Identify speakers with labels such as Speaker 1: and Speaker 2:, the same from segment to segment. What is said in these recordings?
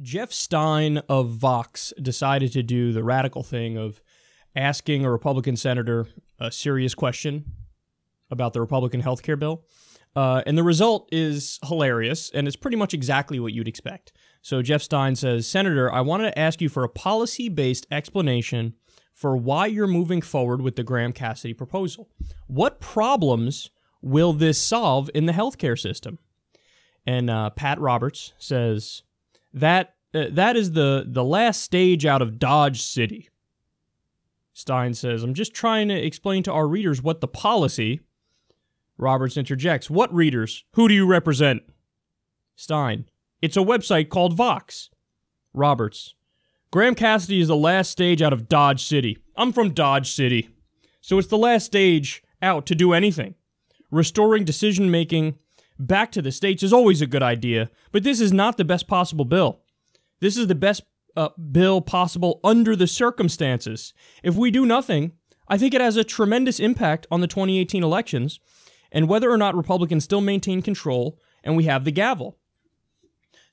Speaker 1: Jeff Stein of Vox decided to do the radical thing of asking a Republican senator a serious question about the Republican health care bill. And the result is hilarious, and it's pretty much exactly what you'd expect. So Jeff Stein says, Senator, I wanted to ask you for a policy-based explanation for why you're moving forward with the Graham-Cassidy proposal. What problems will this solve in the healthcare system? And Pat Roberts says, that is the last stage out of Dodge City. Stein says, I'm just trying to explain to our readers what the policy... Roberts interjects, what readers? Who do you represent? Stein, it's a website called Vox. Roberts, Graham-Cassidy is the last stage out of Dodge City. I'm from Dodge City. So it's the last stage out to do anything. Restoring decision-making back to the states is always a good idea, but this is not the best possible bill. This is the best bill possible under the circumstances. If we do nothing, I think it has a tremendous impact on the 2018 elections and whether or not Republicans still maintain control and we have the gavel.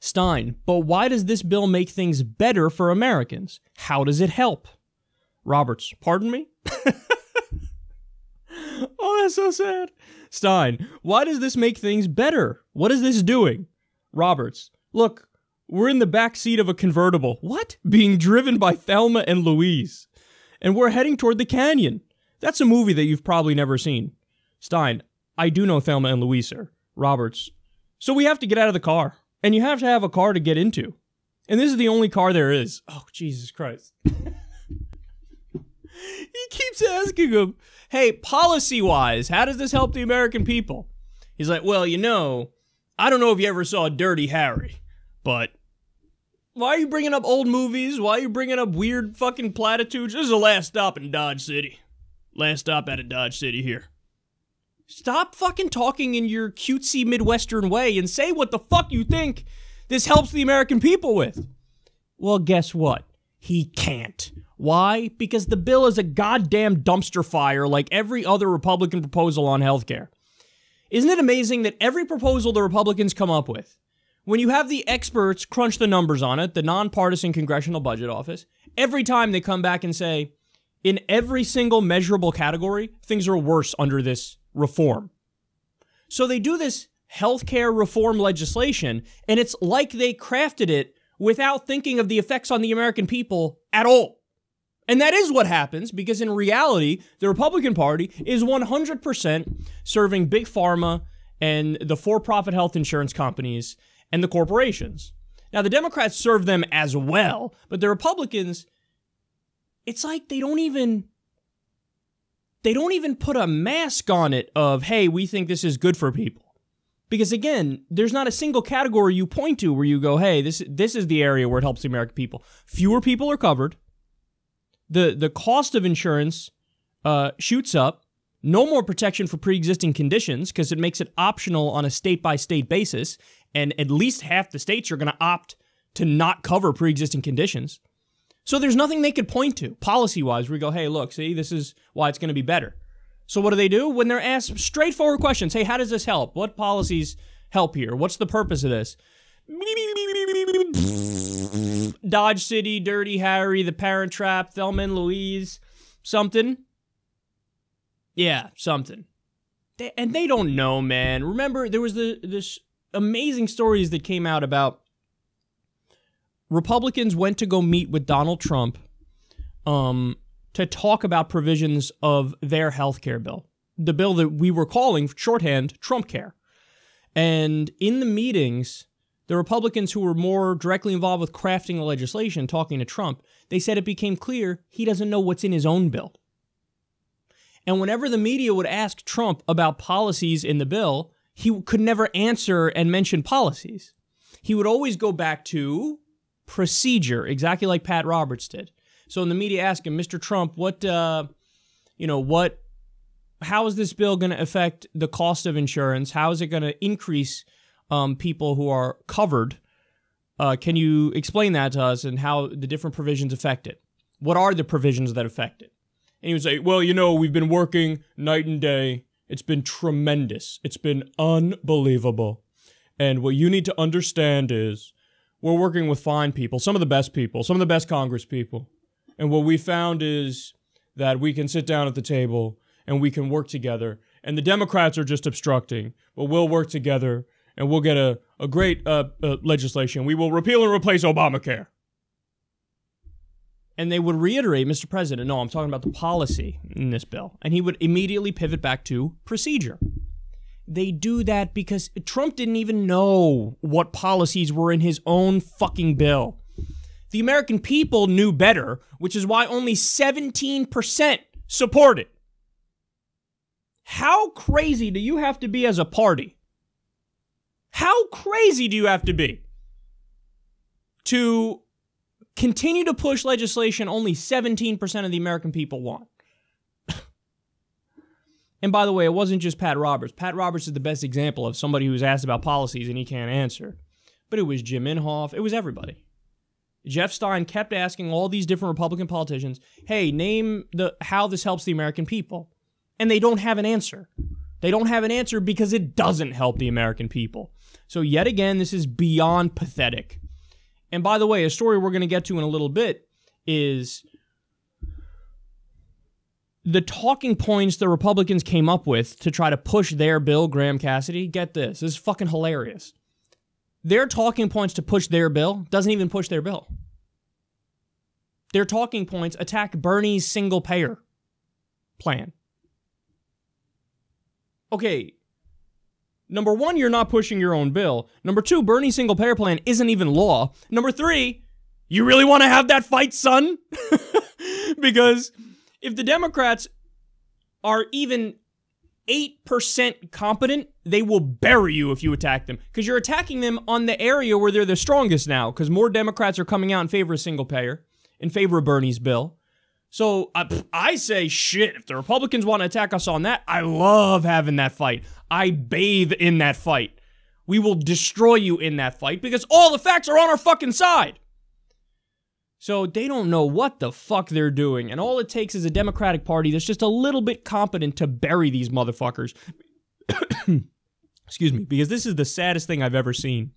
Speaker 1: Stein, but why does this bill make things better for Americans? How does it help? Roberts, pardon me? Oh, that's so sad. Stein, why does this make things better? What is this doing? Roberts, look, we're in the back seat of a convertible. What? Being driven by Thelma and Louise. And we're heading toward the canyon. That's a movie that you've probably never seen. Stein, I do know Thelma and Louise, sir. Roberts, so we have to get out of the car. And you have to have a car to get into. And this is the only car there is. Oh, Jesus Christ. He keeps asking him, hey, policy-wise, how does this help the American people? He's like, well, you know, I don't know if you ever saw Dirty Harry, but why are you bringing up old movies? Why are you bringing up weird fucking platitudes? This is the last stop in Dodge City. Last stop out of Dodge City here. Stop fucking talking in your cutesy Midwestern way and say what the fuck you think this helps the American people with. Well, guess what? He can't. Why? Because the bill is a goddamn dumpster fire like every other Republican proposal on healthcare. Isn't it amazing that every proposal the Republicans come up with, when you have the experts crunch the numbers on it, the nonpartisan Congressional Budget Office, every time they come back and say, in every single measurable category, things are worse under this reform. So they do this healthcare reform legislation, and it's like they crafted it without thinking of the effects on the American people at all. And that is what happens, because in reality, the Republican Party is 100% serving big pharma and the for-profit health insurance companies and the corporations. Now, the Democrats serve them as well, but the Republicans, it's like they don't even put a mask on it of, hey, we think this is good for people. Because again, there's not a single category you point to where you go, hey, this is the area where it helps the American people. Fewer people are covered. The cost of insurance shoots up. No more protection for pre-existing conditions because it makes it optional on a state-by-state basis. And at least half the states are going to opt to not cover pre-existing conditions. So there's nothing they could point to, policy-wise, where we go, hey, look, see, this is why it's going to be better. So what do? When they're asked straightforward questions, hey, how does this help? What policies help here? What's the purpose of this? Dodge City, Dirty Harry, The Parent Trap, Thelma and Louise, something. Yeah, something. And they don't know, man. Remember, there was this amazing stories that came out about Republicans went to go meet with Donald Trump to talk about provisions of their health care bill, the bill that we were calling shorthand Trump Care. And in the meetings, the Republicans who were more directly involved with crafting the legislation, talking to Trump, they said it became clear he doesn't know what's in his own bill. And whenever the media would ask Trump about policies in the bill, he could never answer and mention policies. He would always go back to procedure, exactly like Pat Roberts did. So when the media asked him, Mr. Trump, how is this bill going to affect the cost of insurance? How is it going to increase people who are covered? Can you explain that to us and how the different provisions affect it? What are the provisions that affect it? And he would say, well, we've been working night and day. It's been tremendous. It's been unbelievable. And what you need to understand is we're working with fine people, some of the best Congress people. And what we found is that we can sit down at the table and we can work together. And the Democrats are just obstructing, but we'll work together and we'll get a great legislation. We will repeal and replace Obamacare. And they would reiterate, Mr. President, no, I'm talking about the policy in this bill. And he would immediately pivot back to procedure. They do that because Trump didn't even know what policies were in his own fucking bill. The American people knew better, which is why only 17% support it. How crazy do you have to be as a party? How crazy do you have to be to continue to push legislation only 17% of the American people want? And by the way, it wasn't just Pat Roberts. Pat Roberts is the best example of somebody who's asked about policies and he can't answer. But it was Jim Inhofe. It was everybody. Jeff Stein kept asking all these different Republican politicians, hey, name how this helps the American people. And they don't have an answer. They don't have an answer because it doesn't help the American people. So yet again, this is beyond pathetic. And by the way, a story we're going to get to in a little bit is the talking points the Republicans came up with to try to push their bill, Graham Cassidy. Get this. This is fucking hilarious. Their talking points to push their bill doesn't even push their bill. Their talking points attack Bernie's single-payer plan. Okay, number one, you're not pushing your own bill. Number two, Bernie's single-payer plan isn't even law. Number three, you really want to have that fight, son? Because if the Democrats are even 8% competent, they will bury you if you attack them. Because you're attacking them on the area where they're the strongest now. Because more Democrats are coming out in favor of single-payer, in favor of Bernie's bill. So I say, shit, if the Republicans want to attack us on that, I love having that fight. I bathe in that fight. We will destroy you in that fight because all the facts are on our fucking side. So they don't know what the fuck they're doing. And all it takes is a Democratic Party that's just a little bit competent to bury these motherfuckers. Excuse me, because this is the saddest thing I've ever seen.